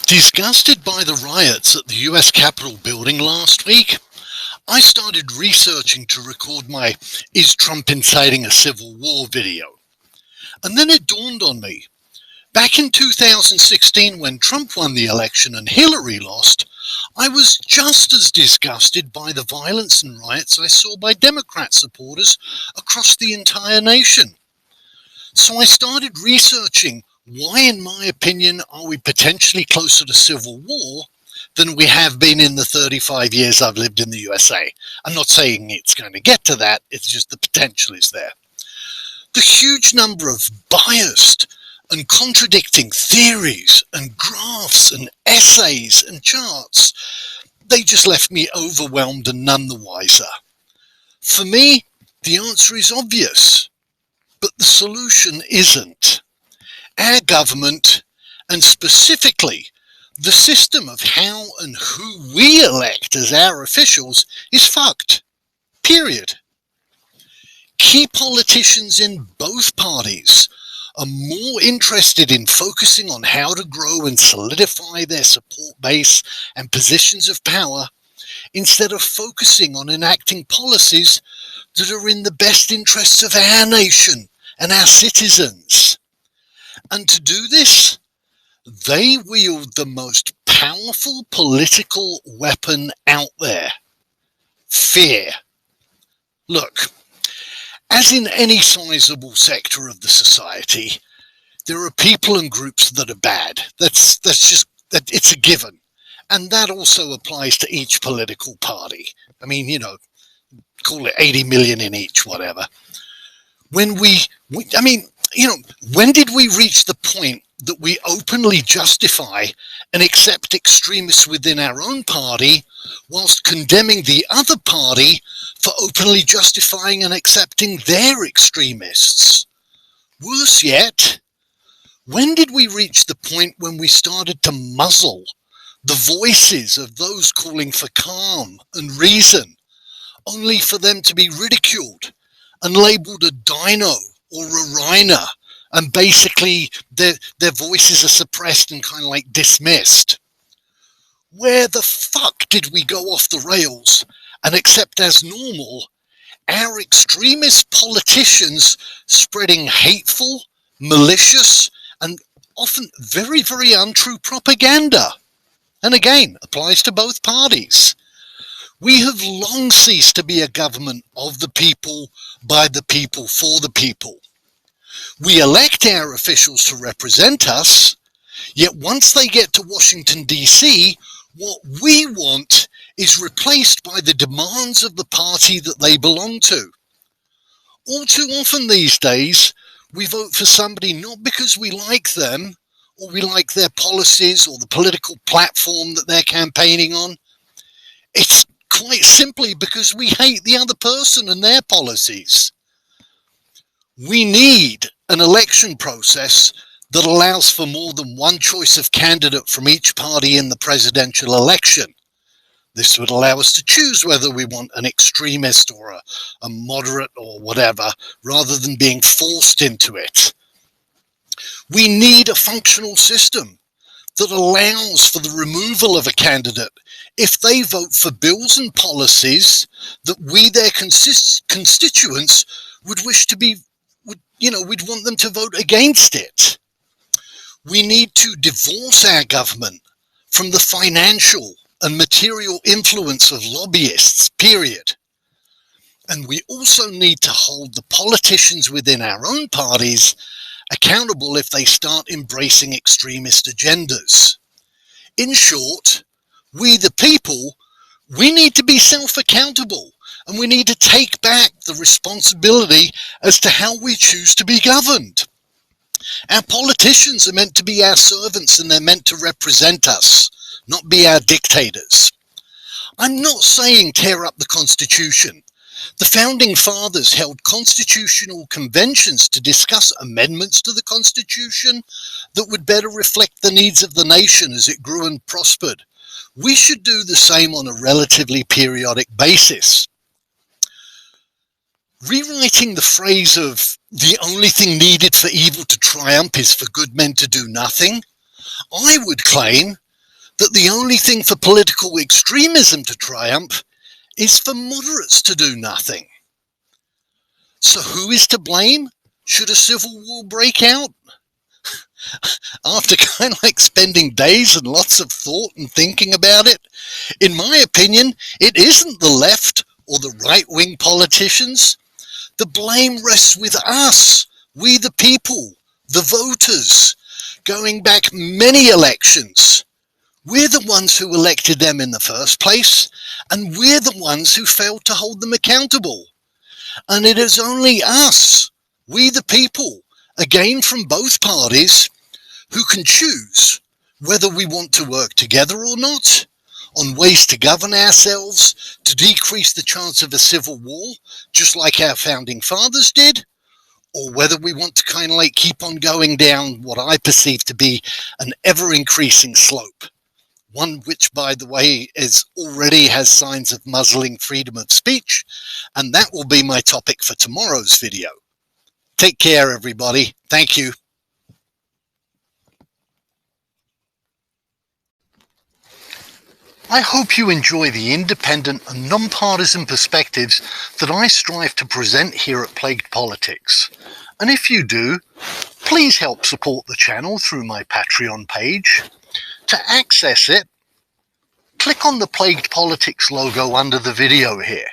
Disgusted by the riots at the US Capitol building last week, I started researching to record my "Is Trump Inciting a Civil War" video. And then it dawned on me. Back in 2016, when Trump won the election and Hillary lost, I was just as disgusted by the violence and riots I saw by Democrat supporters across the entire nation. So I started researching why, in my opinion, are we potentially closer to civil war than we have been in the 35 years I've lived in the USA. I'm not saying it's going to get to that, it's just the potential is there. The huge number of biased and contradicting theories and graphs and essays and charts, they just left me overwhelmed and none the wiser. For me, the answer is obvious, but the solution isn't. Our government, and specifically the system of how and who we elect as our officials, is fucked. Period. Key politicians in both parties are more interested in focusing on how to grow and solidify their support base and positions of power instead of focusing on enacting policies that are in the best interests of our nation and our citizens. And to do this, they wield the most powerful political weapon out there: fear. Look, as in any sizable sector of the society, there are people and groups that are bad. That's it's a given. And that also applies to each political party. I mean, call it 80 million in each, whatever. When when did we reach the point that we openly justify and accept extremists within our own party whilst condemning the other party for openly justifying and accepting their extremists? Worse yet, when did we reach the point when we started to muzzle the voices of those calling for calm and reason, only for them to be ridiculed and labeled a dino or a rhino, and basically their voices are suppressed and kind of like dismissed? Where the fuck did we go off the rails and accept as normal our extremist politicians spreading hateful, malicious, and often very, very untrue propaganda? And again, applies to both parties. We have long ceased to be a government of the people, by the people, for the people. We elect our officials to represent us, yet once they get to Washington, D.C., what we want is replaced by the demands of the party that they belong to. All too often these days, we vote for somebody not because we like them, or we like their policies or the political platform that they're campaigning on. It's quite simply because we hate the other person and their policies. We need an election process that allows for more than one choice of candidate from each party in the presidential election. This would allow us to choose whether we want an extremist or a moderate or whatever, rather than being forced into it. We need a functional system that allows for the removal of a candidate if they vote for bills and policies that we, their constituents, would wish to be, we'd want them to vote against it. We need to divorce our government from the financial and material influence of lobbyists, period. And we also need to hold the politicians within our own parties accountable if they start embracing extremist agendas. In short, we the people, we need to be self-accountable, and we need to take back the responsibility as to how we choose to be governed. Our politicians are meant to be our servants, and they're meant to represent us, not be our dictators. I'm not saying tear up the Constitution. The Founding Fathers held constitutional conventions to discuss amendments to the Constitution that would better reflect the needs of the nation as it grew and prospered. We should do the same on a relatively periodic basis. Rewriting the phrase of "the only thing needed for evil to triumph is for good men to do nothing," I would claim that the only thing for political extremism to triumph is for moderates to do nothing. So who is to blame should a civil war break out? After kind of like spending days and lots of thought and thinking about it, in my opinion, it isn't the left or the right-wing politicians. The blame rests with us, we the people, the voters, going back many elections. We're the ones who elected them in the first place, and we're the ones who failed to hold them accountable. And it is only us, we the people, again from both parties, who can choose whether we want to work together or not, on ways to govern ourselves, to decrease the chance of a civil war, just like our founding fathers did, or whether we want to kind of like keep on going down what I perceive to be an ever-increasing slope. One which, by the way, already has signs of muzzling freedom of speech, and that will be my topic for tomorrow's video. Take care, everybody. Thank you. I hope you enjoy the independent and non-partisan perspectives that I strive to present here at Plagued Politics. And if you do, please help support the channel through my Patreon page. To access it, click on the Plagued Politics logo under the video here.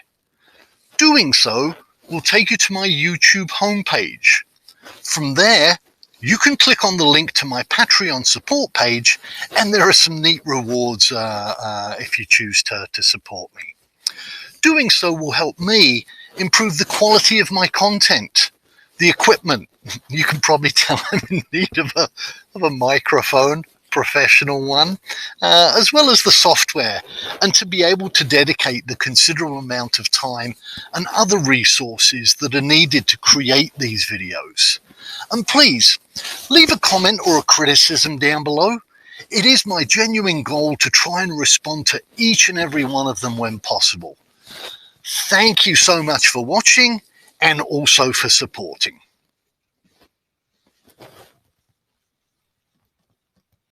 Doing so will take you to my YouTube homepage. From there, you can click on the link to my Patreon support page, and there are some neat rewards if you choose to support me. Doing so will help me improve the quality of my content. The equipment, you can probably tell I'm in need of a microphone, professional one, as well as the software, and to be able to dedicate the considerable amount of time and other resources that are needed to create these videos. And please, leave a comment or a criticism down below. It is my genuine goal to try and respond to each and every one of them when possible. Thank you so much for watching and also for supporting.